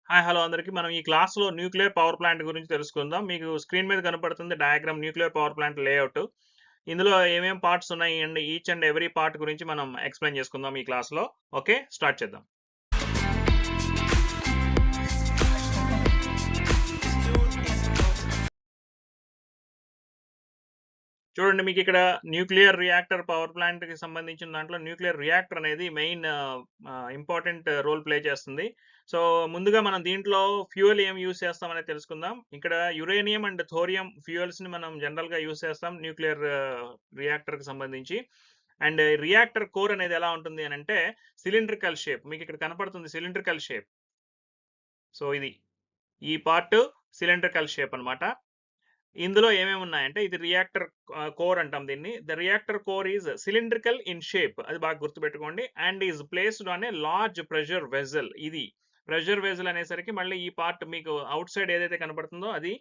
Hi hello అందరికీ మనం ఈ క్లాస్లో న్యూక్లియర్ పవర్ ప్లాంట్ గురించి తెలుసుకుందాం. మీకు స్క్రీన్ మీద కనపడుతుంది diagram nuclear power plant layout. ఇందులో ఏమేం పార్ట్స్ ఉన్నాయి and each and every part గురించి మనం ఎక్స్ప్లెయిన్ చేసుకుందాం ఈ క్లాస్లో. ఓకే, స్టార్ట్ చేద్దాం. చూడండి, మీకు ఇక్కడ న్యూక్లియర్ రియాక్టర్ పవర్ ప్లాంట్ కి సంబంధించిన దాంట్లో న్యూక్లియర్ రియాక్టర్ అనేది మెయిన్ ఇంపార్టెంట్ రోల్ ప్లే చేస్తుంది. సో ముందుగా మనం దీంట్లో ఫ్యూయల్ ఏం యూస్ చేస్తామనేది తెలుసుకుందాం. ఇక్కడ యురేనియం అండ్ థోరియం ఫ్యూయల్స్ ని మనం జనరల్ గా యూస్ చేస్తాం న్యూక్లియర్ రియాక్టర్ కి సంబంధించి. అండ్ రియాక్టర్ కోర్ అనేది ఎలా ఉంటుంది అని అంటే సిలిండ్రికల్ షేప్. మీకు ఇక్కడ కనపడుతుంది సిలిండ్రికల్ షేప్. సో ఇది ఈ పార్ట్ సిలిండ్రికల్ షేప్ అన్నమాట. ఇందులో ఏమేమి ఉన్నాయంటే ఇది రియాక్టర్ కోర్ అంటాం దీన్ని. The reactor core is cylindrical in shape, అది బాగా గుర్తుపెట్టుకోండి. And is placed on a large pressure vessel. ఇది ప్రెషర్ వెజల్ అనేసరికి మళ్ళీ ఈ పార్ట్ మీకు అవుట్ సైడ్ ఏదైతే కనపడుతుందో అది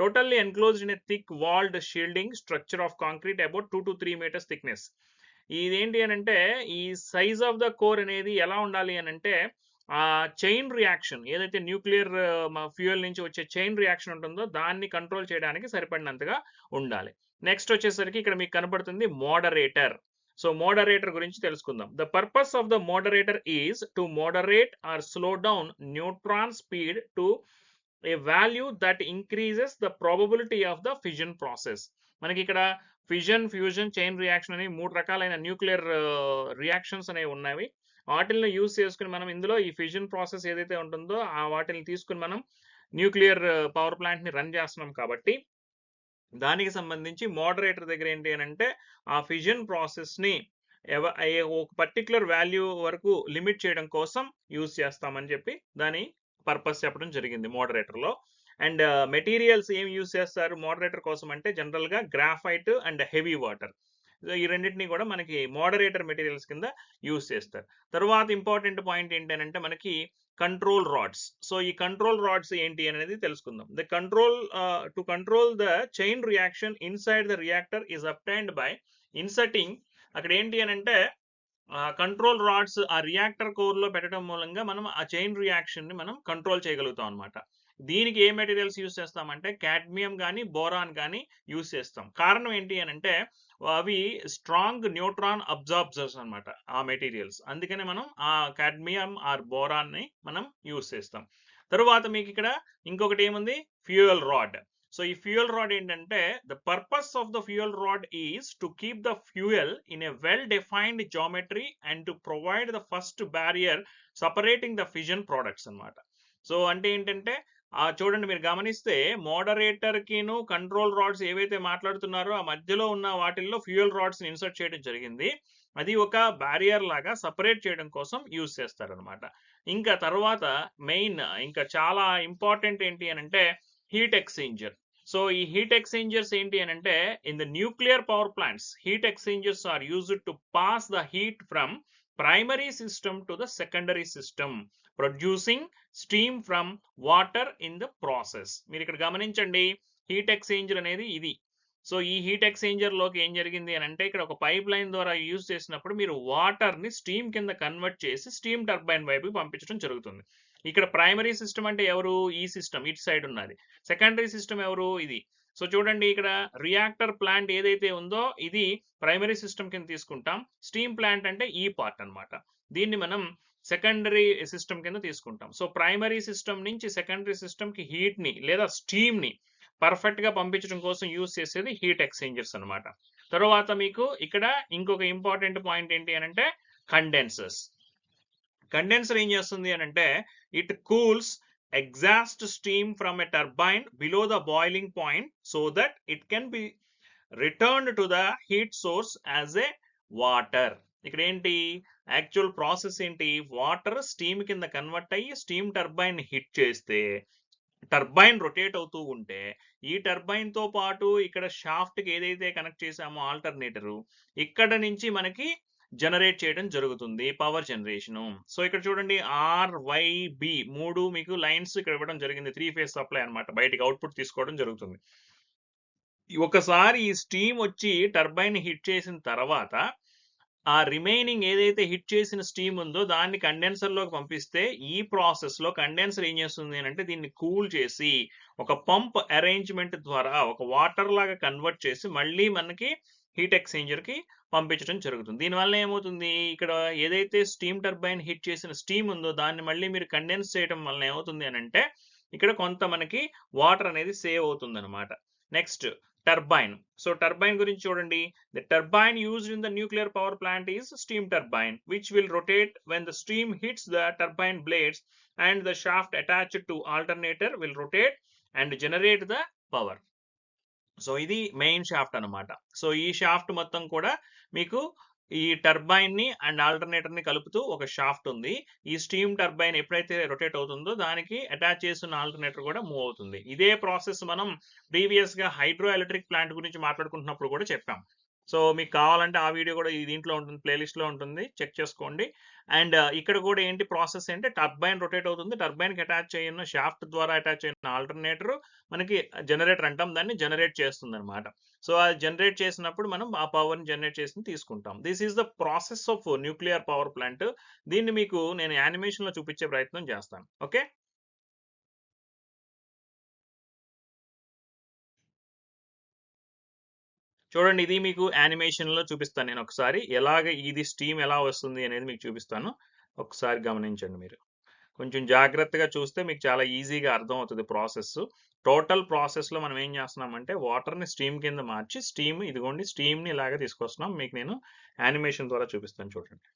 totally enclosed in a thick walled shielding structure of concrete about 2 to 3 meters thickness. ఇదేంటి అని అంటే ఈ సైజ్ ఆఫ్ ద కోర్ అనేది ఎలా ఉండాలి అని అంటే ఆ చైన్ రియాక్షన్ ఏదైతే న్యూక్లియర్ ఫ్యూయల్ నుంచి వచ్చే చైన్ రియాక్షన్ ఉంటుందో దాన్ని కంట్రోల్ చేయడానికి సరిపడినంతగా ఉండాలి. నెక్స్ట్ వచ్చేసరికి ఇక్కడ మీకు కనపడుతుంది మోడరేటర్. సో మోడరేటర్ గురించి తెలుసుకుందాం. The purpose of the moderator is to moderate or slow down neutron speed to a value that increases the probability of the fission process. మనకి ఇక్కడ ఫిజన్, ఫ్యూజన్, చైన్ రియాక్షన్ అని 3 రకాలైన nuclear reactions అనేవి ఉన్నవి. వాటిని use చేసుకుని మనం ఇందులో ఈ ఫిజన్ ప్రాసెస్ ఏదైతే ఉంటుందో ఆ వాటిని తీసుకుని మనం న్యూక్లియర్ పవర్ ప్లాంట్ ని రన్ చేస్తున్నాం కాబట్టి దానికి సంబంధించి మోడరేటర్ దగ్గర ఏంటి అని అంటే ఆ ఫిజన్ ప్రాసెస్ ని ఒక పర్టికులర్ వాల్యూ వరకు లిమిట్ చేయడం కోసం యూజ్ చేస్తామని చెప్పి దాని పర్పస్ చెప్పడం జరిగింది మోడరేటర్ లో. అండ్ మెటీరియల్స్ ఏం యూజ్ చేస్తారు మోడరేటర్ కోసం అంటే జనరల్ గా గ్రాఫైట్ అండ్ హెవీ వాటర్. ఈ రెండింటిని కూడా మనకి మోడరేటర్ మెటీరియల్స్ కింద యూజ్ చేస్తారు. తర్వాత ఇంపార్టెంట్ పాయింట్ ఏంటంటే మనకి కంట్రోల్ రాడ్స్. సో ఈ కంట్రోల్ రాడ్స్ ఏంటి అనేది తెలుసుకుందాం. The control to control the chain reaction inside the reactor is obtained by inserting. అక్కడ ఏంటి అని అంటే కంట్రోల్ రాడ్స్ ఆ రియాక్టర్ కోర్ లో పెట్టడం మూలంగా మనం ఆ చైన్ రియాక్షన్ ని మనం కంట్రోల్ చేయగలుగుతాం అనమాట. దీనికి ఏ మెటీరియల్స్ యూస్ చేస్తామంటే కాడ్మియం కానీ బోరాన్ కానీ యూస్ చేస్తాం. కారణం ఏంటి అని అంటే అవి స్ట్రాంగ్ న్యూట్రాన్ అబ్జార్బర్స్ అనమాట ఆ మెటీరియల్స్. అందుకనే మనం ఆ కాడ్మియం ఆర్ బోరాన్ ని మనం యూస్ చేస్తాం. తరువాత మీకు ఇక్కడ ఇంకొకటి ఏముంది, ఫ్యూయల్ రాడ్. సో ఈ ఫ్యూయల్ రాడ్ ఏంటంటే the purpose of the fuel rod is to keep the fuel in a well defined geometry and to provide the first barrier separating the fission products అనమాట. So అంటే ఏంటంటే చూడండి, మీరు గమనిస్తే moderator కిను control rods ఏవైతే మాట్లాడుతున్నారో ఆ మధ్యలో ఉన్న వాటిల్లో ఫ్యూయల్ రాడ్స్ ఇన్సర్ట్ చేయడం జరిగింది. అది ఒక బ్యారియర్ లాగా సపరేట్ చేయడం కోసం యూజ్ చేస్తారనమాట. ఇంకా తర్వాత మెయిన్ ఇంకా చాలా ఇంపార్టెంట్ ఏంటి అని అంటే హీట్ ఎక్స్చేంజర్. సో ఈ హీట్ ఎక్స్చేంజర్స్ ఏంటి అని అంటే in the nuclear power plants heat exchangers are used to pass the heat from primary system to the secondary system producing steam from water in the process. మీరు ఇక్కడ గమనించండి, heat exchanger అనేది ఇది. So ఈ heat exchanger లోకి ఏం జరిగింది అని అంటే ఇక్కడ ఒక పైప్ లైన్ ద్వారా యూజ్ చేసినప్పుడు మీరు వాటర్ ని స్టీమ్ కింద కన్వర్ట్ చేసి స్టీమ్ టర్బైన్ వైపు పంపించడం జరుగుతుంది. ఇక్కడ ప్రైమరీ సిస్టమ్ అంటే ఎవరు, ఈ సిస్టమ్ ఇటు సైడ్ ఉన్నది. సెకండరీ సిస్టమ్ ఎవరు, ఇది. సో చూడండి, ఇక్కడ రియాక్టర్ ప్లాంట్ ఏదైతే ఉందో ఇది ప్రైమరీ సిస్టమ్ కింద తీసుకుంటాం. స్టీమ్ ప్లాంట్ అంటే ఈ పార్ట్ అన్నమాట. దీన్ని మనం సెకండరీ సిస్టమ్ కింద తీసుకుంటాం. సో ప్రైమరీ సిస్టమ్ నుంచి సెకండరీ సిస్టమ్ కి హీట్ ని లేదా స్టీమ్ ని పర్ఫెక్ట్ గా పంపించడం కోసం యూజ్ చేసేది హీట్ ఎక్స్చేంజర్స్ అన్నమాట. తర్వాత మీకు ఇక్కడ ఇంకొక ఇంపార్టెంట్ పాయింట్ ఏంటి అని అంటే కండెన్సర్స్. కండెన్సర్ ఏం చేస్తుంది అని అంటే it cools exhaust steam from a turbine below the boiling point so that it can be returned to the heat source as a water. ఇక్కడ ఏంటి యాక్చువల్ ప్రాసెస్ ఏంటి, వాటర్ స్టీమ్ కింద కన్వర్ట్ అయ్యి steam turbine hit చేస్తే turbine rotate అవుతూ ఉంటే ఈ turbine తో పాటు ఇక్కడ షాఫ్ట్ కి ఏదైతే కనెక్ట్ చేసామో ఆల్టర్నేటరు ఇక్కడ నుంచి మనకి జనరేట్ చేయడం జరుగుతుంది పవర్ జనరేషన్. సో ఇక్కడ చూడండి RYB 3 మీకు లైన్స్ ఇక్కడ ఇవ్వడం జరిగింది. 3 phase సప్లై అనమాట, బయటికి అవుట్పుట్ తీసుకోవడం జరుగుతుంది. ఒకసారి ఈ స్టీమ్ వచ్చి టర్బైన్ హిట్ చేసిన తర్వాత ఆ రిమైనింగ్ ఏదైతే హిట్ చేసిన స్టీమ్ ఉందో దాన్ని కండెన్సర్లోకి పంపిస్తే ఈ ప్రాసెస్లో కండెన్సర్ ఏం చేస్తుంది అంటే దీన్ని కూల్ చేసి ఒక పంప్ అరేంజ్మెంట్ ద్వారా ఒక వాటర్ లాగా కన్వర్ట్ చేసి మళ్ళీ మనకి హీట్ ఎక్స్చేంజర్కి పంపించడం జరుగుతుంది. దీనివల్ల ఏమవుతుంది, ఇక్కడ ఏదైతే స్టీమ్ టర్బైన్ హిట్ చేసిన స్టీమ్ ఉందో దాన్ని మళ్ళీ మీరు కండెన్స్ చేయడం వల్ల ఏమవుతుంది అని అంటే ఇక్కడ కొంత మనకి వాటర్ అనేది సేవ్ అవుతుంది అనమాట. Next turbine. సో టర్బైన్ గురించి చూడండి. The turbine used in the nuclear power plant is steam turbine, which will rotate when the steam hits the turbine blades and the shaft attached to alternator will rotate and generate the power. So ఇది main shaft అనమాట. So ఈ shaft మొత్తం కూడా మీకు ఈ turbine ని and alternator ని కలుపుతూ ఒక షాఫ్ట్ ఉంది. ఈ స్టీమ్ టర్బైన్ ఎప్పుడైతే రొటేట్ అవుతుందో దానికి అటాచ్ చేసిన ఆల్టర్నేటర్ కూడా మూవ్ అవుతుంది. ఇదే ప్రాసెస్ మనం ప్రీవియస్ గా హైడ్రో ఎలక్ట్రిక్ ప్లాంట్ గురించి మాట్లాడుకుంటున్నప్పుడు కూడా చెప్పాం. సో మీకు కావాలంటే ఆ వీడియో కూడా ఈ దీంట్లో ఉంటుంది, ప్లేలిస్ట్ లో ఉంటుంది, చెక్ చేసుకోండి. అండ్ ఇక్కడ కూడా ఏంటి ప్రాసెస్ అంటే టర్బైన్ రొటేట్ అవుతుంది, టర్బైన్ కి అటాచ్ అయిన షాఫ్ట్ ద్వారా అటాచ్ అయిన ఆల్టర్నేటర్ మనకి జనరేటర్ అంటాం, దాన్ని జనరేట్ చేస్తుంది అనమాట. సో అది జనరేట్ చేసినప్పుడు మనం ఆ పవర్ ని జనరేట్ చేసి తీసుకుంటాం. This is the process of nuclear power plant. దీన్ని మీకు నేను యానిమేషన్ లో చూపించే ప్రయత్నం చేస్తాను. ఓకే, చూడండి, ఇది మీకు యానిమేషన్ లో చూపిస్తాను నేను ఒకసారి. ఎలాగ ఇది స్టీమ్ ఎలా వస్తుంది అనేది మీకు చూపిస్తాను. ఒకసారి గమనించండి మీరు. కొంచెం జాగ్రత్తగా చూస్తే మీకు చాలా ఈజీగా అర్థం అవుతుంది ప్రాసెస్. టోటల్ ప్రాసెస్ లో మనం ఏం చేస్తున్నామంటే వాటర్ ని స్టీమ్ కింద మార్చి స్టీమ్, ఇదిగోండి స్టీమ్ ని ఇలాగా తీసుకొస్తున్నాం. మీకు నేను యానిమేషన్ ద్వారా చూపిస్తాను చూడండి.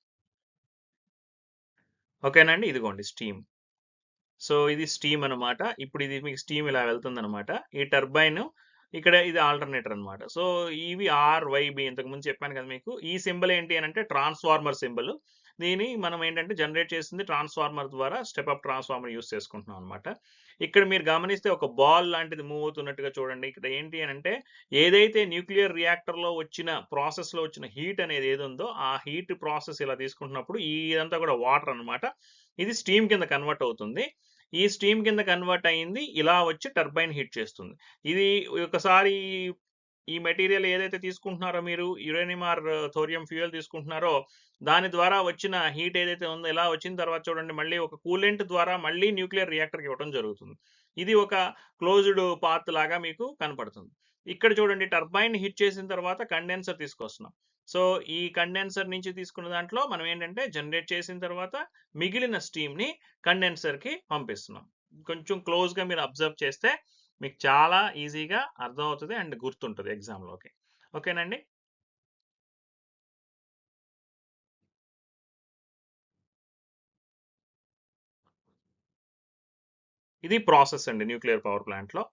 ఓకేనండి, ఇదిగోండి స్టీమ్. సో ఇది స్టీమ్ అనమాట. ఇప్పుడు ఇది మీకు స్టీమ్ ఇలా వెళ్తుంది అనమాట. ఈ టర్బైన్ ఇక్కడ ఇది ఆల్టర్నేటర్ అనమాట. సో ఇవి RYB ఇంతకు ముందు చెప్పాను కదా మీకు. ఈ సింబల్ ఏంటి అని అంటే ట్రాన్స్ఫార్మర్ సింబల్. దీని మనం ఏంటంటే జనరేట్ చేసింది ట్రాన్స్ఫార్మర్ ద్వారా స్టెప్ అప్ ట్రాన్స్ఫార్మర్ యూస్ చేసుకుంటున్నాం అనమాట. ఇక్కడ మీరు గమనిస్తే ఒక బాల్ లాంటిది మూవ్ అవుతున్నట్టుగా చూడండి. ఇక్కడ ఏంటి అని అంటే ఏదైతే న్యూక్లియర్ రియాక్టర్ లో వచ్చిన ప్రాసెస్ లో వచ్చిన హీట్ అనేది ఏది ఉందో ఆ హీట్ ప్రాసెస్ ఇలా తీసుకుంటున్నప్పుడు ఇదంతా కూడా వాటర్ అనమాట. ఇది స్టీమ్ కింద కన్వర్ట్ అవుతుంది. ఈ స్టీమ్ కింద కన్వర్ట్ అయ్యింది ఇలా వచ్చి టర్బైన్ హీట్ చేస్తుంది. ఇది ఒకసారి ఈ మెటీరియల్ ఏదైతే తీసుకుంటున్నారో మీరు యురేనియం ఆర్ థోరియం ఫ్యూయల్ తీసుకుంటున్నారో దాని ద్వారా వచ్చిన హీట్ ఏదైతే ఉందో ఇలా వచ్చిన తర్వాత చూడండి మళ్ళీ ఒక కూలెంట్ ద్వారా మళ్ళీ న్యూక్లియర్ రియాక్టర్కి ఇవ్వడం జరుగుతుంది. ఇది ఒక క్లోజ్డ్ పాత్ లాగా మీకు కనపడుతుంది. ఇక్కడ చూడండి టర్బైన్ హిట్ చేసిన తర్వాత కండెన్సర్ తీసుకొస్తున్నాం. సో ఈ కండెన్సర్ నుంచి తీసుకున్న దాంట్లో మనం ఏంటంటే జనరేట్ చేసిన తర్వాత మిగిలిన స్టీమ్ ని కండెన్సర్ కి పంపిస్తున్నాం. కొంచెం క్లోజ్ గా మీరు అబ్జర్వ్ చేస్తే మీకు చాలా ఈజీగా అర్థం అవుతుంది అండ్ గుర్తుంటుంది ఎగ్జామ్లోకి. ఓకేనండి, ఇది ప్రాసెస్ అండి న్యూక్లియర్ పవర్ ప్లాంట్లో.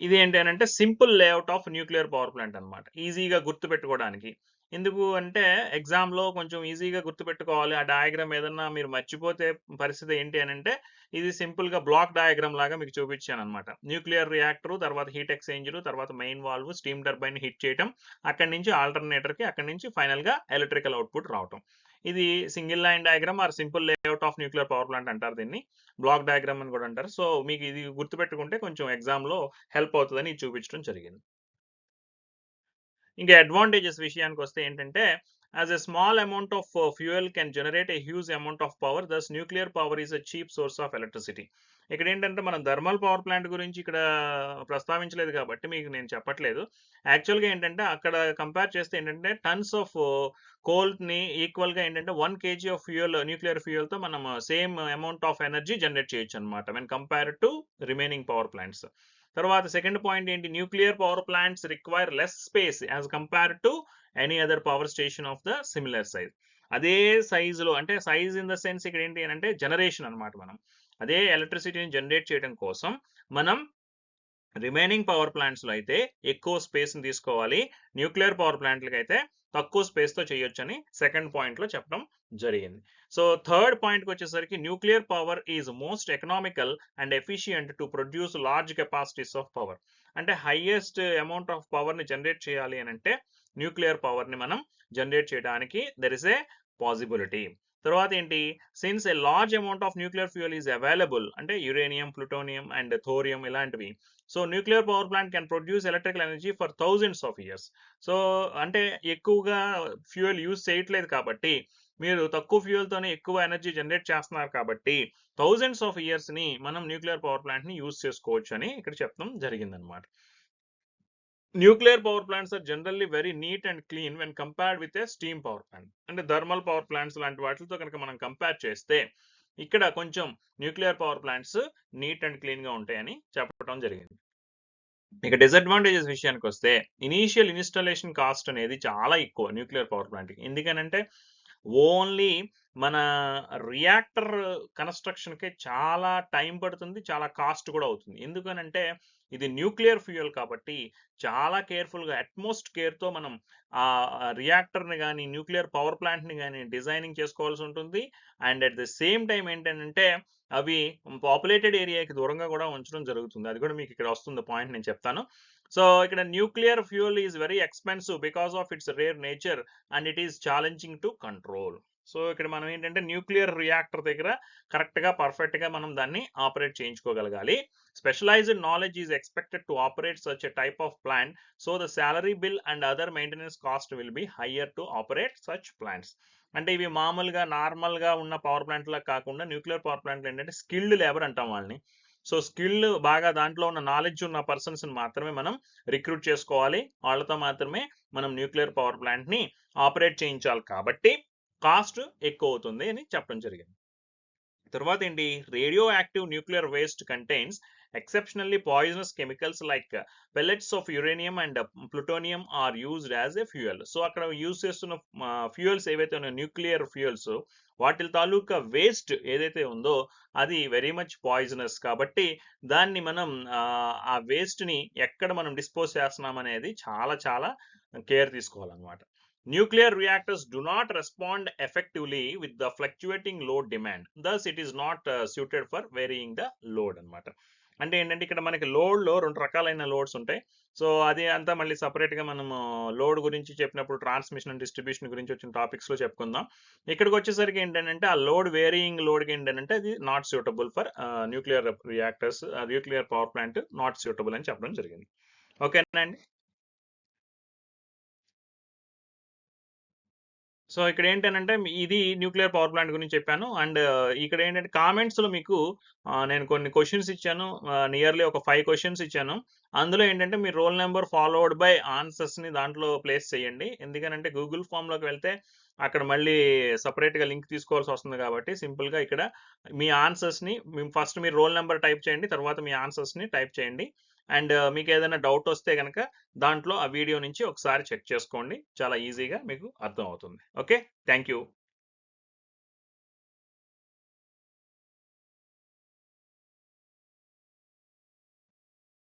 ఇది ఏంటి అని అంటే simple layout of nuclear power plant అనమాట. ఈజీగా గుర్తుపెట్టుకోవడానికి. ఎందుకు అంటే ఎగ్జామ్లో కొంచెం ఈజీగా గుర్తుపెట్టుకోవాలి. ఆ డయాగ్రామ్ ఏదన్నా మీరు మర్చిపోతే పరిస్థితి ఏంటి అని అంటే ఇది సింపుల్ గా బ్లాక్ డయాగ్రామ్ లాగా మీకు చూపించాను అనమాట. న్యూక్లియర్ రియాక్టర్, తర్వాత హీట్ ఎక్స్చేంజర్, తర్వాత main valve, steam turbine hit చేయటం, అక్కడి నుంచి ఆల్టర్నేటర్ కి, అక్కడి నుంచి ఫైనల్ గా ఎలక్ట్రికల్ అవుట్పుట్ రావటం. ఇది single line diagram or simple layout of nuclear power plant అంటారు దీన్ని. బ్లాక్ డయాగ్రామ్ అని కూడా అంటారు. సో మీకు ఇది గుర్తుపెట్టుకుంటే కొంచెం ఎగ్జామ్ లో హెల్ప్ అవుతుందని చూపించడం జరిగింది. ఇంకా అడ్వాంటేజెస్ విషయానికి వస్తే ఏంటంటే as a small amount of fuel can generate a huge amount of power. Thus nuclear power is a cheap source of electricity. ఇక్కడ ఏంటంటే మనం థర్మల్ పవర్ ప్లాంట్ గురించి ఇక్కడ ప్రస్తావించలేదు కాబట్టి మీకు నేను చెప్పట్లేదు. యాక్చువల్గా ఏంటంటే అక్కడ కంపేర్ చేస్తే ఏంటంటే టన్స్ ఆఫ్ కోల్ని ఈక్వల్గా ఏంటంటే 1 kg ఆఫ్ ఫ్యూయల్ న్యూక్లియర్ ఫ్యూయల్తో మనం same amount of energy generate చేయొచ్చు అనమాట when compare to remaining power plants. తర్వాత సెకండ్ పాయింట్ ఏంటి, nuclear power plants require less space as compare to any other power station of the similar size. అదే సైజులో అంటే size in the sense ఇక్కడ ఏంటి అంటే జనరేషన్ అనమాట. మనం అదే ఎలక్ట్రిసిటీని జనరేట్ చేయడం కోసం మనం రిమైనింగ్ పవర్ ప్లాంట్స్లో అయితే ఎక్కువ స్పేస్ని తీసుకోవాలి, న్యూక్లియర్ పవర్ ప్లాంట్లకి అయితే తక్కువ స్పేస్తో చేయొచ్చని సెకండ్ పాయింట్లో చెప్పడం జరిగింది. సో థర్డ్ పాయింట్కి వచ్చేసరికి nuclear power is most economical and efficient to produce large capacities of power. అంటే హైయెస్ట్ అమౌంట్ ఆఫ్ పవర్ని జనరేట్ చేయాలి అని అంటే న్యూక్లియర్ పవర్ని మనం జనరేట్ చేయడానికి దెర్ ఇస్ ఏ పాసిబిలిటీ. తర్వాత ఏంటి, since a large amount of nuclear fuel is available అంటే యురేనియం, ప్లూటోనియం అండ్ థోరియం ఇలాంటివి. So nuclear power plant can produce electrical energy for thousands of years. So అంటే ఎక్కువగా fuel use చేయట్లేదు కాబట్టి, మీరు తక్కువ ఫ్యూయల్తోనే ఎక్కువ ఎనర్జీ జనరేట్ చేస్తున్నారు కాబట్టి థౌజండ్స్ ఆఫ్ ఇయర్స్ని మనం న్యూక్లియర్ పవర్ ప్లాంట్ని యూజ్ చేసుకోవచ్చు అని ఇక్కడ చెప్పడం జరిగిందనమాట. Nuclear power plants are generally very neat and clean when compared with a steam power plant. అంటే థర్మల్ పవర్ ప్లాంట్స్ లాంటి వాటితో కనుక మనం కంపేర్ చేస్తే ఇక్కడ కొంచెం nuclear power plants neat and క్లీన్గా ఉంటాయని చెప్పడం జరిగింది. ఇక డిసడ్వాంటేజెస్ విషయానికి వస్తే ఇనీషియల్ ఇన్స్టాలేషన్ కాస్ట్ అనేది చాలా ఎక్కువ న్యూక్లియర్ పవర్ ప్లాంట్కి. ఎందుకనంటే ఓన్లీ మన రియాక్టర్ కన్స్ట్రక్షన్కే చాలా టైం పడుతుంది, చాలా కాస్ట్ కూడా అవుతుంది. ఎందుకనంటే ఇది న్యూక్లియర్ ఫ్యూయల్ కాబట్టి చాలా కేర్ఫుల్గా అట్మోస్ట్ కేర్తో మనం ఆ రియాక్టర్ని కానీ న్యూక్లియర్ పవర్ ప్లాంట్ని కానీ డిజైనింగ్ చేసుకోవాల్సి ఉంటుంది. And at the same time ఏంటంటే అవి పాపులేటెడ్ ఏరియాకి దూరంగా కూడా ఉంచడం జరుగుతుంది. అది కూడా మీకు ఇక్కడ వస్తుంది పాయింట్, నేను చెప్తాను. సో ఇక్కడ nuclear fuel is very expensive because of it's rare nature and it is challenging to control. So ఇక్కడ మనం ఏంటంటే న్యూక్లియర్ రియాక్టర్ దగ్గర కరెక్ట్గా పర్ఫెక్ట్గా మనం దాన్ని ఆపరేట్ చేయించుకోగలగాలి. Specialized knowledge is expected to operate such a type of plant. So the salary bill and other maintenance cost will be higher to operate such plants. అంటే ఇవి మామూలుగా నార్మల్గా ఉన్న పవర్ ప్లాంట్లా కాకుండా న్యూక్లియర్ పవర్ ప్లాంట్లు ఏంటంటే స్కిల్డ్ లేబర్ అంటాం వాళ్ళని. సో స్కిల్ బాగా దాంట్లో ఉన్న నాలెడ్జ్ ఉన్న పర్సన్స్ని మాత్రమే మనం రిక్రూట్ చేసుకోవాలి, వాళ్ళతో మాత్రమే మనం న్యూక్లియర్ పవర్ ప్లాంట్ని ఆపరేట్ చేయించాలి కాబట్టి కాస్ట్ ఎక్కువ అవుతుంది అని చెప్పడం జరిగింది. తర్వాత ఏంటి, radio active nuclear waste contains exceptionally poisonous chemicals like pellets of uranium and plutonium are used as a fuel. So అక్కడ యూజ్ చేస్తున్న ఫ్యూయల్స్ ఏవైతే ఉన్నాయో న్యూక్లియర్ ఫ్యూయల్స్, వాటి తాలూకా వేస్ట్ ఏదైతే ఉందో అది వెరీ మచ్ పాయిజనస్ కాబట్టి దాన్ని మనం ఆ వేస్ట్ని ఎక్కడ మనం డిస్పోజ్ చేస్తున్నాం అనేది చాలా చాలా కేర్ తీసుకోవాలన్నమాట. Nuclear reactors do not respond effectively with the fluctuating load demand. Thus, it is not suited for varying the load అన్నమాట. అంటే ఏంటంటే ఇక్కడ మనకి లోడ్లో 2 రకాలైన లోడ్స్ ఉంటాయి. సో అది అంతా మళ్ళీ సపరేట్గా మనము లోడ్ గురించి చెప్పినప్పుడు ట్రాన్స్మిషన్ అండ్ డిస్ట్రిబ్యూషన్ గురించి వచ్చిన టాపిక్స్లో చెప్పుకుందాం. ఇక్కడికి వచ్చేసరికి ఏంటంటే ఆ లోడ్ వేరియింగ్ లోడ్కి ఏంటంటే అది not suitable for nuclear reactors, nuclear power plant not suitable అని చెప్పడం జరిగింది. ఓకేనా అండి. సో ఇక్కడ ఏంటంటే ఇది న్యూక్లియర్ పవర్ ప్లాంట్ గురించి చెప్పాను. అండ్ ఇక్కడ ఏంటంటే కామెంట్స్లో మీకు నేను కొన్ని క్వశ్చన్స్ ఇచ్చాను, నియర్లీ ఒక 5 క్వశ్చన్స్ ఇచ్చాను. అందులో ఏంటంటే మీ రోల్ నెంబర్ ఫాలోవర్డ్ బై ఆన్సర్స్ని దాంట్లో ప్లేస్ చేయండి. ఎందుకనంటే గూగుల్ ఫామ్లోకి వెళ్తే అక్కడ మళ్ళీ సపరేట్గా లింక్ తీసుకోవాల్సి వస్తుంది కాబట్టి సింపుల్గా ఇక్కడ మీ ఆన్సర్స్ని ఫస్ట్ మీరు రోల్ నెంబర్ టైప్ చేయండి, తర్వాత మీ ఆన్సర్స్ని టైప్ చేయండి. అండ్ మీకు ఏదైనా డౌట్ వస్తే కనుక దాంట్లో ఆ వీడియో నుంచి ఒకసారి చెక్ చేసుకోండి, చాలా ఈజీగా మీకు అర్థం అవుతుంది. Okay, thank you.